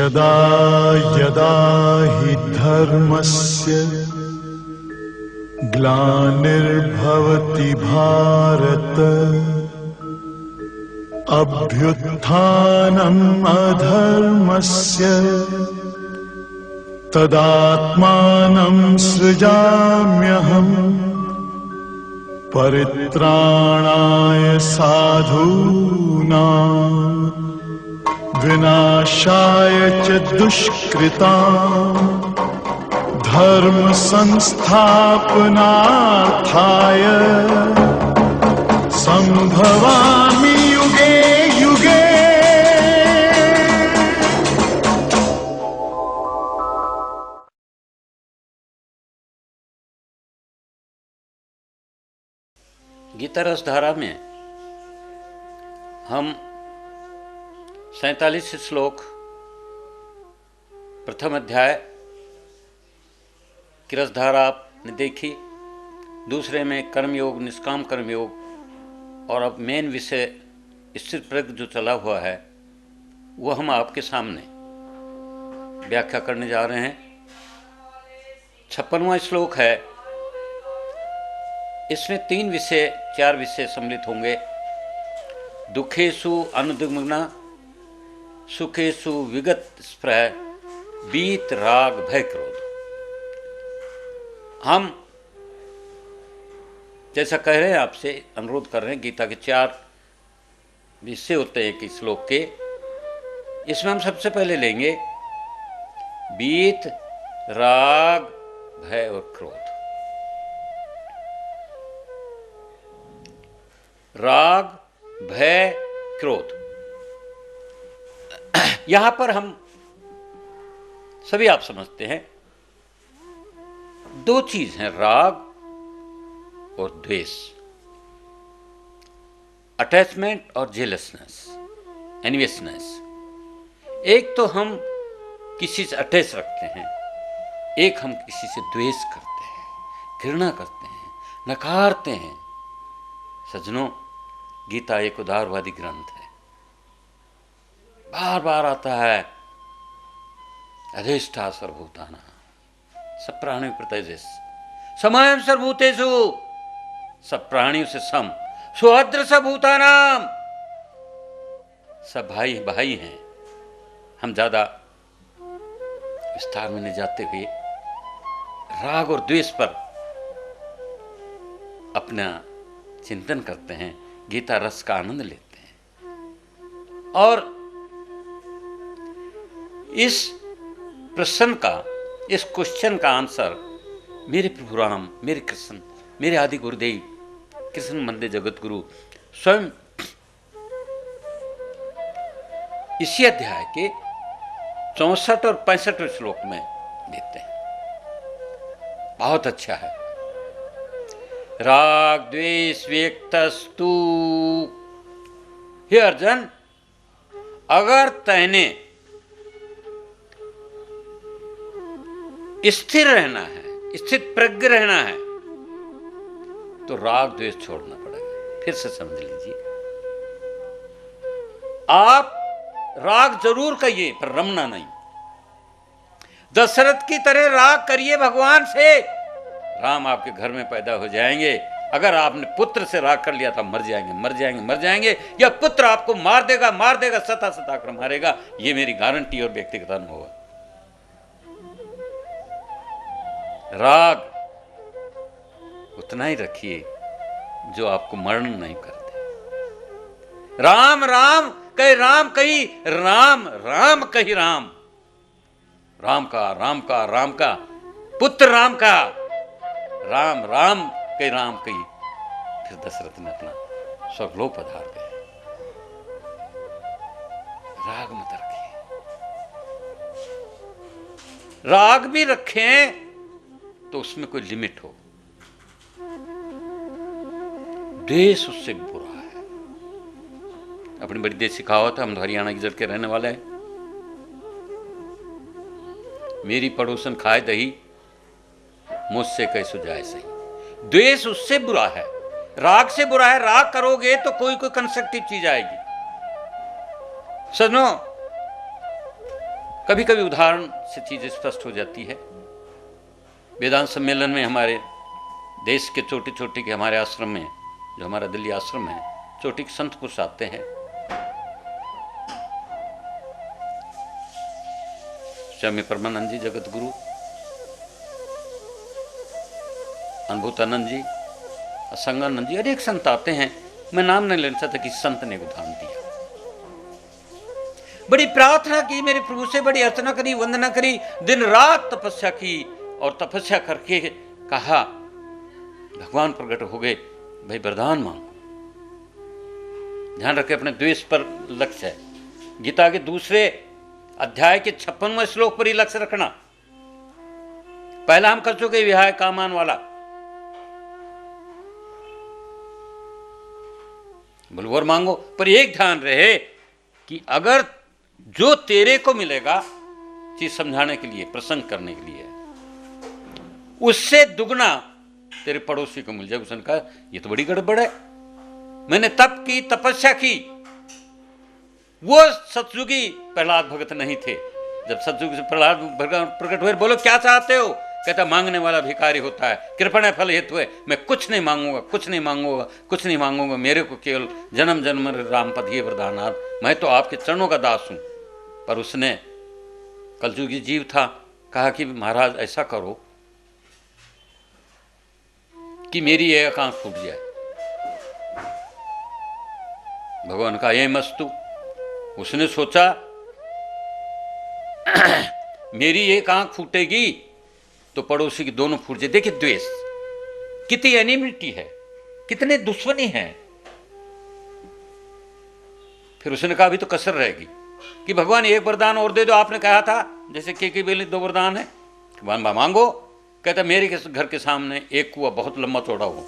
यदा यदा हि धर्मस्य ग्लानिर्भवति भारत अभ्युत्थानम् अधर्मस्य तदात्मानं सृजाम्यहम् परित्राणाय साधूनां विनाशाय च दुष्कृतां धर्म संस्थापनार्थाय संभवामि युगे युगे। गीता रस धारा में हम 47 श्लोक प्रथम अध्याय की रसधारा आपने देखी, दूसरे में कर्मयोग, निष्काम कर्मयोग, और अब मेन विषय स्थिर प्रज्ञ जो चला हुआ है वो हम आपके सामने व्याख्या करने जा रहे हैं। 56वां श्लोक है, इसमें 4 विषय सम्मिलित होंगे। दुखेषु अनुद्विग्ना, सुखेषु विगत स्पृह, बीत राग भय क्रोध। हम जैसा कह रहे हैं, आपसे अनुरोध कर रहे हैं, गीता के 4 विषय होते हैं एक श्लोक के। इसमें हम सबसे पहले लेंगे बीत राग भय और क्रोध। राग भय क्रोध, यहां पर हम सभी आप समझते हैं 2 चीज हैं, राग और द्वेष, अटैचमेंट और जेलसनेस, एनवियसनेस। एक तो हम किसी से अटैच रखते हैं, एक हम किसी से द्वेष करते हैं, घृणा करते हैं, नकारते हैं। सज्जनों, गीता एक उदारवादी ग्रंथ है, बार बार आता है अधिष्ठा सर्वभूतानां सब प्राणियों प्रत्यजेस समयं सर्वभूतेषु, सब प्राणियों से सम, सुहृद्रस भूतानां, सब भाई भाई हैं। हम ज्यादा विस्तार में नहीं जाते हुए राग और द्वेष पर अपना चिंतन करते हैं, गीता रस का आनंद लेते हैं। और इस प्रश्न का, इस क्वेश्चन का आंसर मेरे प्रभु राम, मेरे कृष्ण, मेरे आदि गुरुदेव कृष्ण मंदिर जगत गुरु स्वयं इसी अध्याय के 64 और 65 श्लोक में देते हैं। बहुत अच्छा है। राग द्वेष व्यक्तस्तु, हे अर्जुन, अगर तैने स्थिर रहना है, स्थित प्रज्ञ रहना है, तो राग द्वेष छोड़ना पड़ेगा। फिर से समझ लीजिए, आप राग जरूर करिए पर रमना नहीं। दशरथ की तरह राग करिए भगवान से, राम आपके घर में पैदा हो जाएंगे। अगर आपने पुत्र से राग कर लिया तो मर जाएंगे, मर जाएंगे, मर जाएंगे, या पुत्र आपको मार देगा, मार देगा, सता सता कर मारेगा। ये मेरी गारंटी और व्यक्तिगत अनुभव है। राग उतना ही रखिए जो आपको मरण नहीं करते। राम राम कही राम कही, राम राम कही राम, राम का राम का राम का, पुत्र राम का, राम राम कही राम कही। फिर दशरथ ने अपना स्वर्गलोक पधार गए। राग मत रखिए, राग भी रखें तो उसमें कोई लिमिट हो। देश उससे बुरा है। अपनी बड़ी देश कहावत है, हम हरियाणा की जड़ के रहने वाले हैं। मेरी पड़ोसन खाए दही, मुझसे कैसो जाए सही। द्वेष उससे बुरा है, राग से बुरा है। राग करोगे तो कोई कंस्ट्रक्टिव चीज आएगी। सुनो, कभी कभी उदाहरण से चीज स्पष्ट हो जाती है। वेदांत सम्मेलन में हमारे देश के चोटी चोटी के हमारे आश्रम में, जो हमारा दिल्ली आश्रम है, चोटी के संत पुरुष आते हैं। स्वामी परमानंद जी, जगत गुरु, अनुभूतानंद जी, असंगानंद जी, अनेक संत आते हैं। मैं नाम नहीं लेना चाहता कि संत ने उदाहरण दिया। बड़ी प्रार्थना की मेरे प्रभु से, बड़ी अर्चना करी, वंदना करी, दिन रात तपस्या की, और तपस्या करके कहा, भगवान प्रकट हो गए, भाई वरदान मांगो। ध्यान रखे अपने द्वेष पर लक्ष्य है। गीता के दूसरे अध्याय के 56वें श्लोक पर ही लक्ष्य रखना। पहला हम कर चुके विहाय कामान वाला। बोलो मांगो, पर एक ध्यान रहे कि अगर जो तेरे को मिलेगा चीज समझाने के लिए, प्रसंग करने के लिए, उससे दुगना तेरे पड़ोसी को मिल जाए। उसने कहा ये तो बड़ी गड़बड़ है, मैंने तप की, तपस्या की। वो सतयुगी प्रहलाद भगत नहीं थे। जब सतयुग से प्रहलाद प्रकट हुए, बोलो क्या चाहते हो? कहता मांगने वाला भिखारी होता है, कृपण फल हेतु है, मैं कुछ नहीं मांगूंगा, कुछ नहीं मांगूंगा, कुछ नहीं मांगूंगा, मेरे को केवल जन्म जन्म राम पद ये वरदानाथ, मैं तो आपके चरणों का दास हूं। पर उसने, कलयुगी जीव था, कहा कि महाराज ऐसा करो कि मेरी एक आंख फूट जाए। भगवान का ये मस्तु। उसने सोचा मेरी एक आंख फूटेगी तो पड़ोसी की दोनों फूट जाए। देखिए द्वेष, कितनी एनिमिटी है, कितने दुश्मनी है। फिर उसने कहा अभी तो कसर रहेगी कि भगवान एक वरदान और दे दो, आपने कहा था जैसे के बेली 2 वरदान है, भगवान मांगो। कहता मेरे घर के सामने एक कुआं बहुत लंबा चौड़ा हो।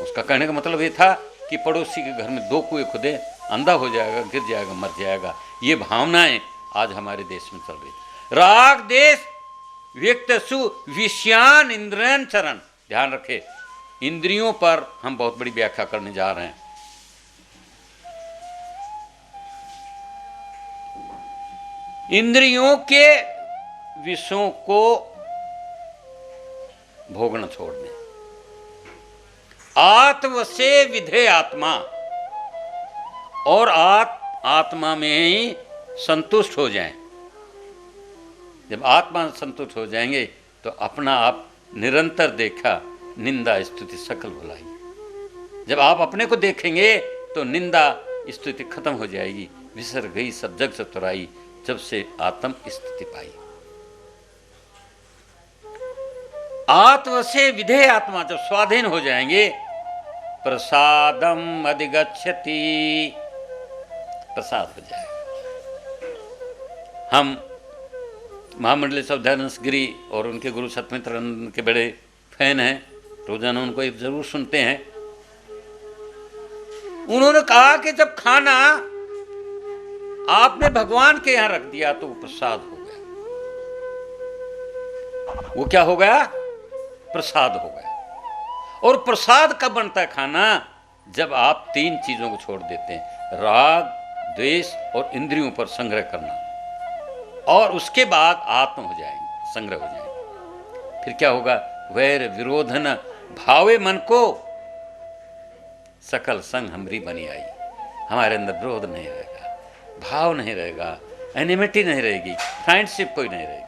उसका कहने का मतलब ये था कि पड़ोसी के घर में 2 कुएं खुदे, अंधा हो जाएगा, गिर जाएगा, मर जाएगा। ये भावनाएं आज हमारे देश में चल रही। राग देश व्यक्त सु विषयान इंद्रियन चरण। ध्यान रखे, इंद्रियों पर हम बहुत बड़ी व्याख्या करने जा रहे हैं। इंद्रियों के विषयों को भोगना छोड़ दें, आत्मवशे विधे आत्मा, और आत्मा में ही संतुष्ट हो जाएं। जब आत्मा संतुष्ट हो जाएंगे तो अपना आप निरंतर देखा निंदा स्तुति सकल भुलाई। जब आप अपने को देखेंगे तो निंदा स्तुति खत्म हो जाएगी। विसर गई सब जग से तुराई, जब से आत्म स्थिति पाई। आत्मवशे विधे आत्मा जब स्वाधीन हो जाएंगे, प्रसादम अधिगच्छति, प्रसाद हो जाएगा। हम महामंडली सौदानंद गिरी और उनके गुरु सतमित्रानंद के बड़े फैन हैं, रोजाना उनको एक जरूर सुनते हैं। उन्होंने कहा कि जब खाना आपने भगवान के यहां रख दिया तो वो प्रसाद हो गया। वो क्या हो गया? प्रसाद हो गया। और प्रसाद कब बनता है खाना? जब आप 3 चीजों को छोड़ देते हैं, राग, द्वेष और इंद्रियों पर संग्रह करना, और उसके बाद आत्म हो जाएंगे, संग्रह हो जाएंगे। फिर क्या होगा? वैर विरोधन भावे मन को सकल संग हमरी बनी आई। हमारे अंदर विरोध नहीं आएगा, भाव नहीं रहेगा, एनिमिटी नहीं रहेगी, फ्रेंडशिप कोई नहीं रहेगी।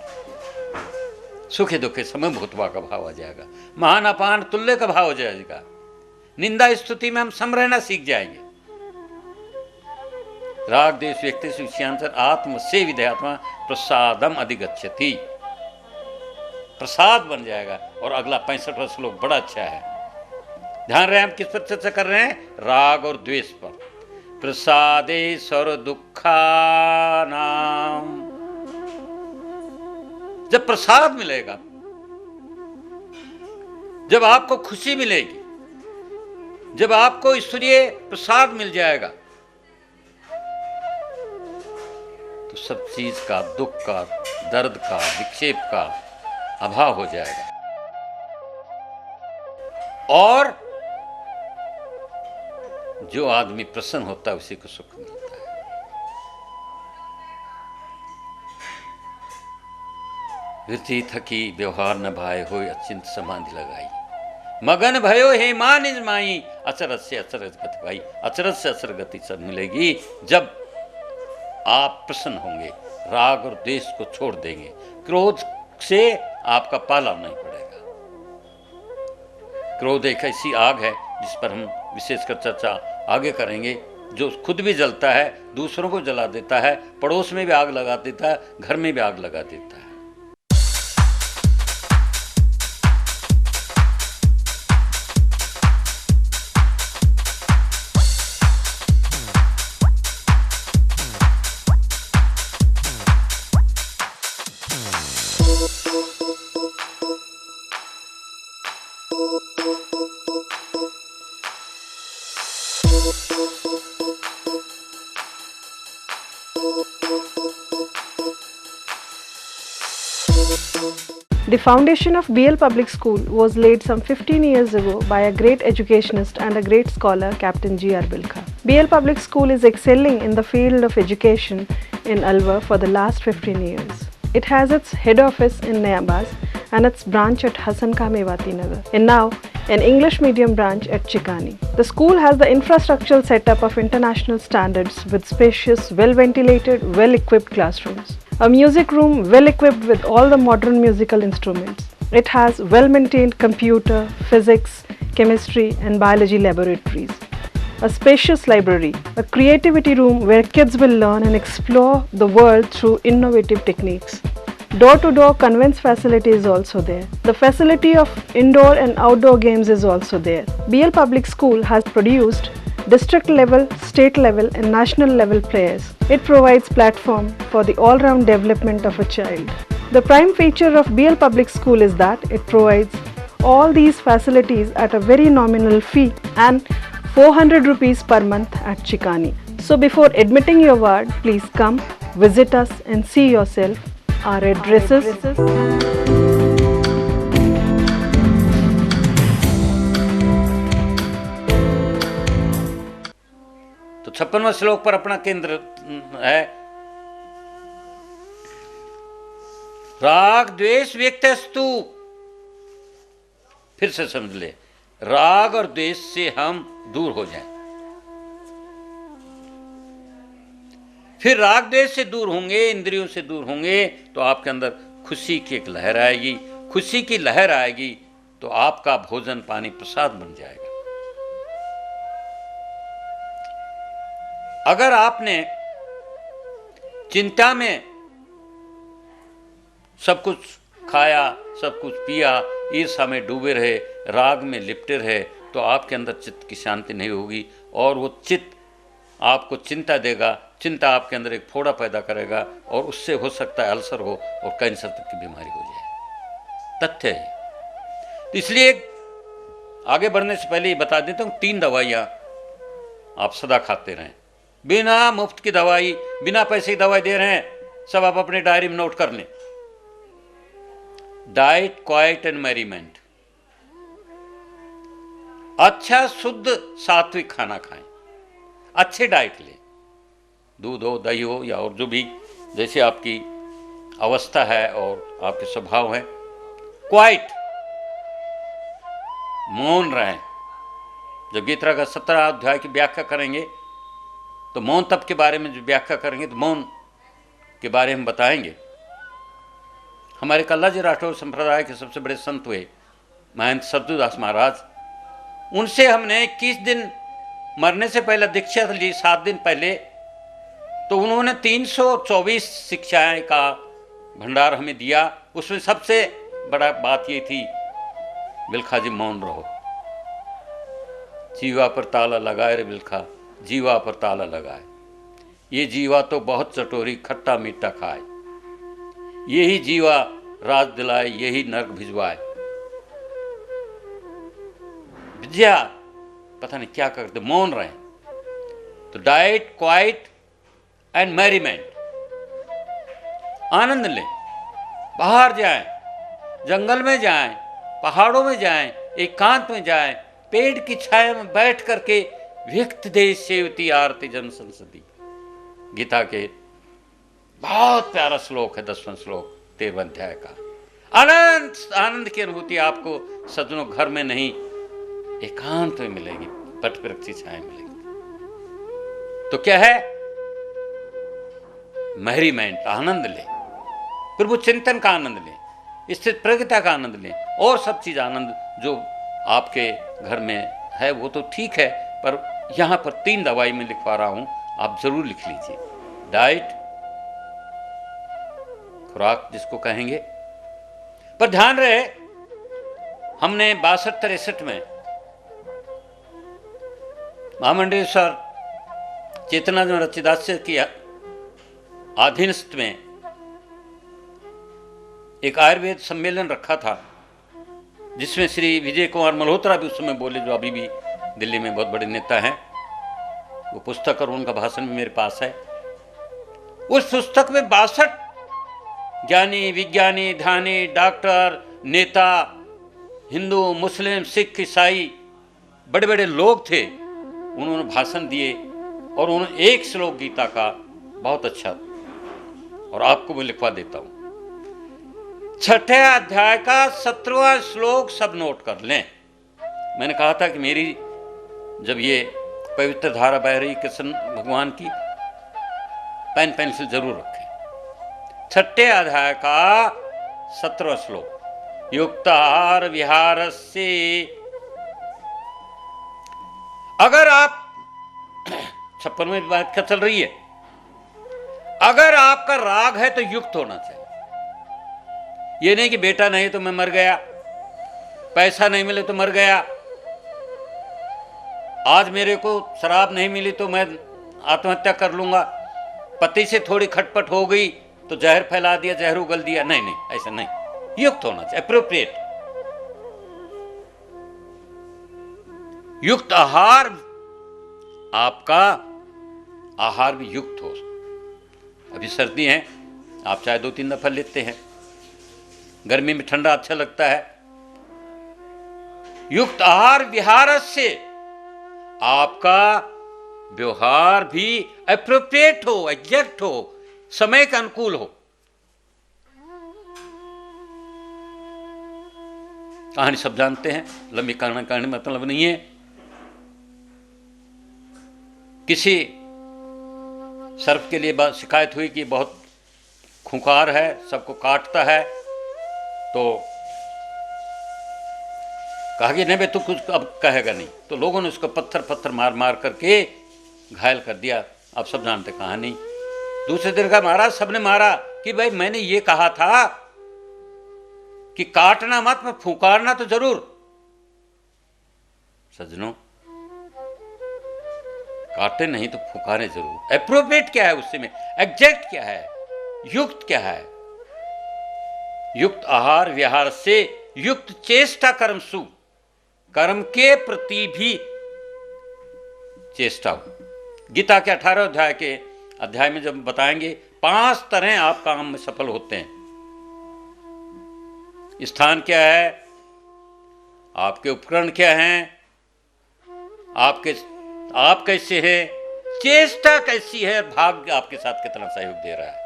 सुखे दुखे समय भूतवा का भाव आ जाएगा, महान अपान तुल्य का भाव हो जाएगा। निंदा स्तुति में हम सम रहना सीख जाएंगे। राग देश व्यक्ति से विषयांतर आत्म से विधेयात्मा प्रसादम अधिगच्छति, प्रसाद बन जाएगा। और अगला 65वां श्लोक बड़ा अच्छा है। ध्यान रहे हम किस पर चर्चा कर रहे हैं? राग और द्वेष पर। प्रसादे सर्व दुखानाम, जब प्रसाद मिलेगा, जब आपको खुशी मिलेगी, जब आपको ईश्वरीय प्रसाद मिल जाएगा, तो सब चीज का, दुख का, दर्द का, विक्षेप का अभाव हो जाएगा। और जो आदमी प्रसन्न होता है उसी को सुख मिलता है। वृत्ति थकी व्यवहार न भाए होय अचिंत समाधि लगाई। मगन भयो हे मान निज माई अचरज से अचरज गति भाई। अचरज से अचरज गति सब मिलेगी जब आप प्रसन्न होंगे, राग और द्वेष को छोड़ देंगे, क्रोध से आपका पाला नहीं पड़ेगा। क्रोध एक ऐसी आग है जिस पर हम विशेषकर चर्चा आगे करेंगे, जो खुद भी जलता है, दूसरों को जला देता है, पड़ोस में भी आग लगा देता है, घर में भी आग लगा देता है। The foundation of BL Public School was laid some 15 years ago by a great educationist and a great scholar, Captain G.R. Bilkha. BL Public School is excelling in the field of education in Alwar for the last 15 years. It has its head office in Nayabaz and its branch at Hasan Khan Mewati Nagar, and now an English medium branch at Chikani. The school has the infrastructural setup of international standards with spacious, well-ventilated, well-equipped classrooms. A music room well equipped with all the modern musical instruments. It has well-maintained computer, physics, chemistry and biology laboratories. A spacious library, a creativity room where kids will learn and explore the world through innovative techniques. Door-to-door conveyance facility is also there. The facility of indoor and outdoor games is also there. BL Public School has produced district level, state level and national level players. It provides platform for the all-round development of a child. The prime feature of BL Public School is that it provides all these facilities at a very nominal fee and 400 rupees per month at Chikani. So before admitting your ward, please come, visit us and see yourself. Our addresses. तो 56वां श्लोक पर अपना केंद्र है। राग द्वेष व्यक्तस्तु, फिर से समझ ले, राग और द्वेष से हम दूर हो जाएं। फिर राग द्वेष से दूर होंगे, इंद्रियों से दूर होंगे, तो आपके अंदर खुशी की एक लहर आएगी। खुशी की लहर आएगी तो आपका भोजन पानी प्रसाद बन जाएगा। अगर आपने चिंता में सब कुछ खाया, सब कुछ पिया, ईर्ष्या में डूबे रहे, राग में लिपटे रहे, तो आपके अंदर चित्त की शांति नहीं होगी और वो चित्त आपको चिंता देगा। चिंता आपके अंदर एक फोड़ा पैदा करेगा और उससे हो सकता है अल्सर हो और कैंसर तक की बीमारी हो जाए। तथ्य है। तो इसलिए आगे बढ़ने से पहले ये बता देता हूं, 3 दवाइयां आप सदा खाते रहें। बिना मुफ्त की दवाई, बिना पैसे की दवाई दे रहे हैं, सब आप अपने डायरी में नोट कर लें। Diet, quiet and merriment. अच्छा शुद्ध सात्विक खाना खाएं, अच्छे डाइट लें, दूध हो, दही हो या और जो भी जैसे आपकी अवस्था है और आपके स्वभाव है। क्वाइट, मौन रहें। जब गीता का 17 अध्याय की व्याख्या करेंगे तो मौन तप के बारे में जो व्याख्या करेंगे तो मौन के बारे में बताएंगे। हमारे कल्लाजी राठौर संप्रदाय के सबसे बड़े संत हुए महंत सद्दूदास महाराज, उनसे हमने 21 दिन मरने से पहले दीक्षा ली, 7 दिन पहले, तो उन्होंने 324 शिक्षाएं का भंडार हमें दिया। उसमें सबसे बड़ा बात ये थी, बिलखा जी मौन रहो। जीवा पर ताला लगाए रे बिलखा, जीवा पर ताला लगाए। ये जीवा तो बहुत चटोरी, खट्टा मीठा खाए। यही जीवा राज दिलाए, यही नरक भिजवाए। विद्या पता नहीं क्या करते, मौन रहे। तो डाइट, क्वाइट एंड मैरीमेंट, आनंद लें। बाहर जाएं, जंगल में जाएं, पहाड़ों में जाएं, एकांत में जाएं, पेड़ की छाया में बैठ करके व्यक्त देश सेवती आरती जन संसदी। गीता के बहुत प्यारा श्लोक है, 10वां श्लोक 13वें अध्याय का। अनंत आनंद की अनुभूति आपको सज्जनों घर में नहीं, एकांत में मिलेगी, पट वृक्ष की छाया मिलेगी। तो क्या है? मैरीमेंट, आनंद ले, प्रभु चिंतन का आनंद ले, स्थित प्रज्ञता का आनंद ले, और सब चीज आनंद जो आपके घर में है वो तो ठीक है, पर यहां पर 3 दवाई में लिखवा रहा हूं, आप जरूर लिख लीजिए। डाइट, खुराक जिसको कहेंगे, पर ध्यान रहे हमने 62-63 में महामंडलेश्वर चेतना रचिदास्य की अधीनस्थ में एक आयुर्वेद सम्मेलन रखा था, जिसमें श्री विजय कुमार मल्होत्रा भी उस समय बोले, जो अभी भी दिल्ली में बहुत बड़े नेता हैं। वो पुस्तक और उनका भाषण भी मेरे पास है। उस पुस्तक में 62 ज्ञानी, विज्ञानी, ध्यानी, डॉक्टर, नेता, हिंदू, मुस्लिम, सिख, ईसाई, बड़े बड़े लोग थे। उन्होंने भाषण दिए और उन्होंने एक श्लोक गीता का बहुत अच्छा, और आपको मैं लिखवा देता हूं। 6ठे अध्याय का 17वां श्लोक सब नोट कर लें। मैंने कहा था कि मेरी जब ये पवित्र धारा बह रही कृष्ण भगवान की, पेन पेंसिल जरूर रखें। 6ठे अध्याय का 17वां श्लोक, युक्ताहार विहारस्य। अगर आप 56वें बात क्या चल रही है, अगर आपका राग है तो युक्त होना चाहिए। ये नहीं कि बेटा नहीं तो मैं मर गया, पैसा नहीं मिले तो मर गया, आज मेरे को शराब नहीं मिली तो मैं आत्महत्या कर लूंगा, पति से थोड़ी खटपट हो गई तो जहर फैला दिया, जहर उगल दिया। नहीं नहीं, ऐसा नहीं, युक्त होना चाहिए, अप्रोप्रिएट। युक्त आहार, आपका आहार भी युक्त हो। अभी सर्दी है, आप चाहे 2-3 दफा लेते हैं, गर्मी में ठंडा अच्छा लगता है। युक्त आहार विहार से आपका व्यवहार भी एप्रोप्रिएट हो, एग्जैक्ट हो, समय के अनुकूल हो। कहानी सब जानते हैं, लंबी कहानी मतलब नहीं है। किसी सर्प के लिए शिकायत हुई कि बहुत खूंखार है, सबको काटता है, तो कहा कि नहीं बे, तू कुछ अब कहेगा नहीं। तो लोगों ने उसको पत्थर मार मार करके घायल कर दिया। आप सब जानते कहानी। दूसरे दिन का महाराज सबने मारा कि भाई मैंने ये कहा था कि काटना मत, पर फुकारना तो जरूर। सज्जनों, काटे नहीं तो फुकारे जरूर। एप्रोप्रिएट क्या है उससे में, एग्जैक्ट क्या है, युक्त क्या है। युक्त आहार विहार से युक्त चेष्टा कर्म सु, कर्म के प्रति भी चेष्टा हो। गीता के 18 अध्याय में जब बताएंगे 5 तरह आप काम में सफल होते हैं। स्थान क्या है, आपके उपकरण क्या हैं, आप कैसे हैं, चेष्टा कैसी है, भाग्य आपके साथ कितना सहयोग दे रहा है।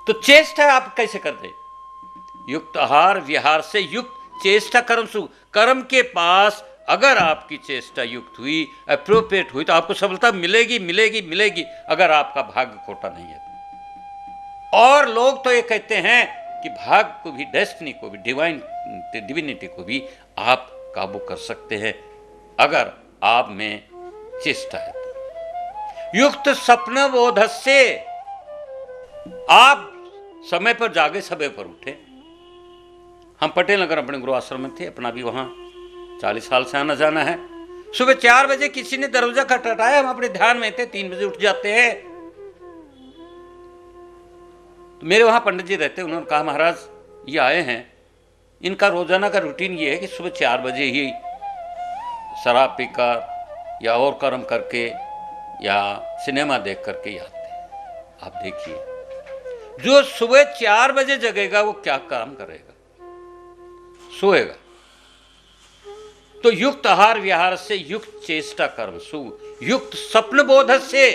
तो चेष्टा आप कैसे करते? युक्त आहार विहार से युक्त चेष्टा कर्म सु, कर्म के पास अगर आपकी चेष्टा युक्त हुई, अप्रोप्रिएट हुई, तो आपको सफलता मिलेगी मिलेगी मिलेगी, अगर आपका भाग्य खोटा नहीं है। और लोग तो ये कहते हैं कि भाग्य को भी, डेस्टिनी को भी, डिविनिटी को भी आप काबू कर सकते हैं अगर आप में चेष्टा है। युक्त सपन बोध से, आप समय पर जागे, समय पर उठे। हम पटेल नगर अपने गुरु आश्रम में थे, अपना भी वहां 40 साल से आना जाना है। सुबह 4 बजे किसी ने दरवाजा खटखटाया, हम अपने ध्यान में थे, 3 बजे उठ जाते हैं। तो मेरे वहां पंडित जी रहते, उन्होंने कहा महाराज ये आए हैं, इनका रोजाना का रूटीन ये है कि सुबह 4 बजे ही शराब पीकर या और कर्म करके या सिनेमा देख करके ही आते हैं। आप देखिए, जो सुबह 4 बजे जगेगा वो क्या काम करेगा, सोएगा। तो युक्त आहार विहार से युक्त चेष्टा कर्म सु, युक्त स्वप्न बोध से,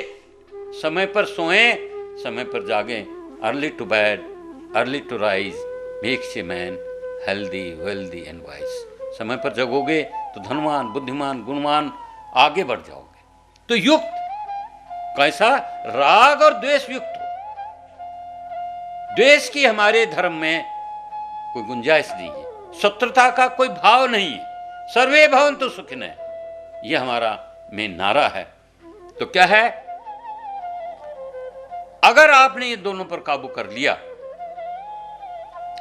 समय पर सोएं, समय पर जागें, early to bed early to rise makes a man healthy wealthy and wise. समय पर जगोगे तो धनवान, बुद्धिमान, गुणवान, आगे बढ़ जाओगे। तो युक्त कैसा? राग और द्वेष युक्त हो। द्वेष की हमारे धर्म में कोई गुंजाइश नहीं है, शत्रुता का कोई भाव नहीं है। सर्वे भवन्तु सुखिनः, यह हमारा मेन नारा है। तो क्या है, अगर आपने ये दोनों पर काबू कर लिया,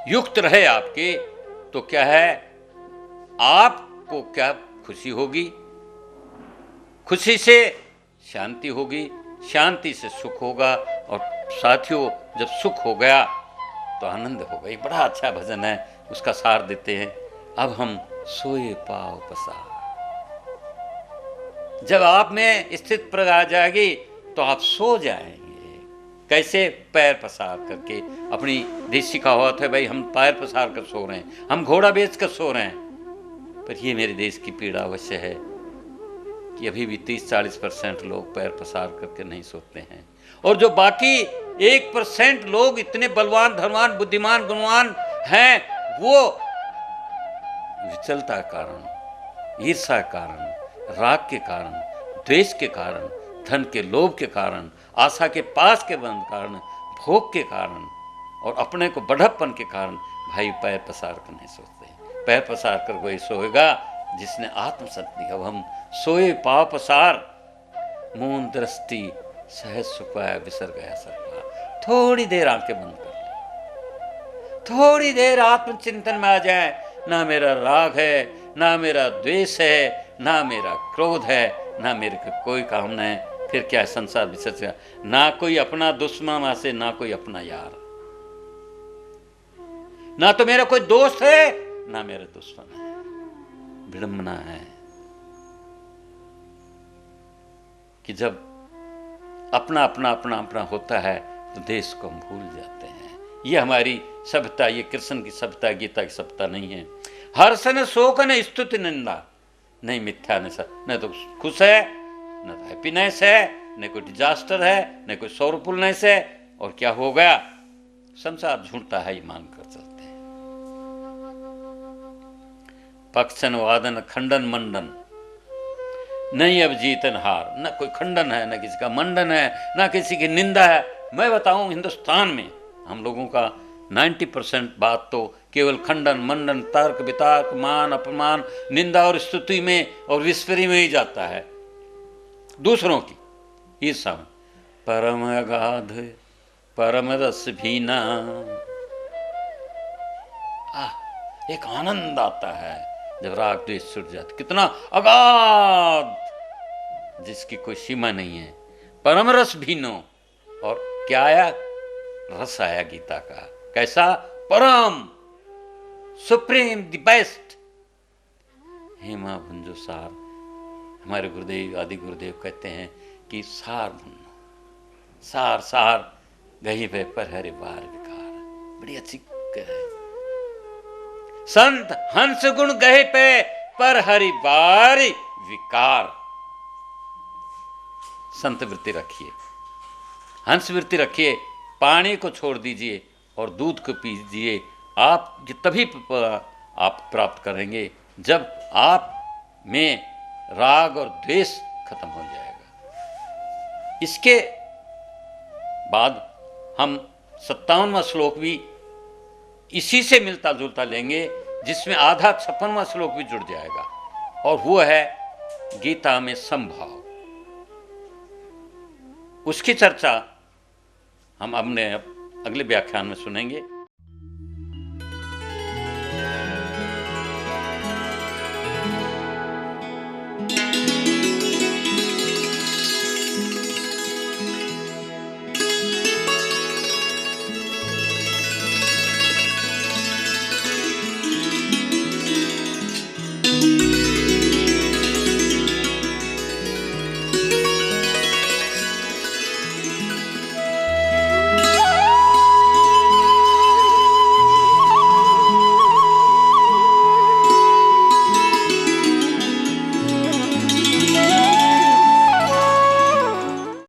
युक्त रहे आपके, तो क्या है, आपको क्या खुशी होगी, खुशी से शांति होगी, शांति से सुख होगा, और साथियों जब सुख हो गया तो आनंद होगा। ये बड़ा अच्छा भजन है, उसका सार देते हैं। अब हम सोए पाँव पसार। जब आप में स्थित प्रज्ञा आ जाएगी तो आप सो जाएंगे। कैसे? पैर पसार करके। अपनी देसी कहावत है भाई, हम पैर पसार कर सो रहे हैं, हम घोड़ा बेच कर सो रहे हैं। पर ये मेरे देश की पीड़ा अवश्य है कि अभी भी 30-40% लोग पैर पसार करके नहीं सोते हैं, और जो बाकी 1% लोग इतने बलवान, धनवान, बुद्धिमान, गुणवान हैं, वो विचलता के कारण, ईर्षा के कारण, राग के कारण, द्वेष के कारण, धन के लोभ के कारण, आशा के पास के बंद कारण, भोग के कारण और अपने को बढ़प्पन के कारण भाई पैर पसार कर नहीं सोचते। पैर पसार कर वही सोएगा जिसने आत्मसंधि। अब हम सोए पाँव पसार, मून दृष्टि सहज सुखाया विसर गया सर्वा। थोड़ी देर आंखें बंद कर ले, थोड़ी देर आत्मचिंतन में आ जाए। ना मेरा राग है, ना मेरा द्वेष है, ना मेरा क्रोध है, ना मेरे को कोई कामना है। फिर क्या है, संसार विसर गया। ना कोई अपना दुश्मन से, ना कोई अपना यार, ना तो मेरा कोई दोस्त है, ना मेरा दुश्मन है। विडंबना है कि जब अपना अपना अपना अपना होता है तो देश को हम भूल जाते हैं। ये हमारी सभ्यता, ये कृष्ण की सभ्यता, गीता की सभ्यता नहीं है। हर्ष न शोक न स्तुति निंदा, नहीं मिथ्या न न तो खुश है, न तो हैप्पीनेस है, न कोई डिजास्टर है, न कोई सोरफुलनेस है। और क्या हो गया, संसार झूठता है, ये मान कर चलते हैं। पक्षन वादन खंडन मंडन, नहीं अब जीतन हार। न कोई खंडन है, न किसी का मंडन है, न किसी की निंदा है। मैं बताऊं, हिंदुस्तान में हम लोगों का 90% बात तो केवल खंडन, मंडन, तर्क वितर्क, मान अपमान, निंदा और स्तुति में और विस्फरी में ही जाता है। दूसरों की ईर्षा में। परम अगाध परम रस भीना, एक आनंद आता है जब राग द्वेष छूट जाता। कितना अगाध, जिसकी कोई सीमा नहीं है। परम रस भीनो, और क्या आया, रस आया गीता का। कैसा? परम, सुप्रीम, द बेस्ट। हेमा भुंजो सार। हमारे गुरुदेव, आदि गुरुदेव कहते हैं कि सार भुनो, सार सार गही पे पर हरे बार विकार। बड़ी अच्छी है। संत हंस गुण गहे पे पर हरि बार विकार। संत वृत्ति रखिए, हंस वृत्ति रखिए, पानी को छोड़ दीजिए और दूध को पीजिए। आप तभी आप प्राप्त करेंगे जब आप में राग और द्वेष खत्म हो जाएगा। इसके बाद हम 57वां श्लोक भी इसी से मिलता जुलता लेंगे, जिसमें आधा 56वां श्लोक भी जुड़ जाएगा, और वो है गीता में समभाव। उसकी चर्चा हम अपने अगले व्याख्यान में सुनेंगे।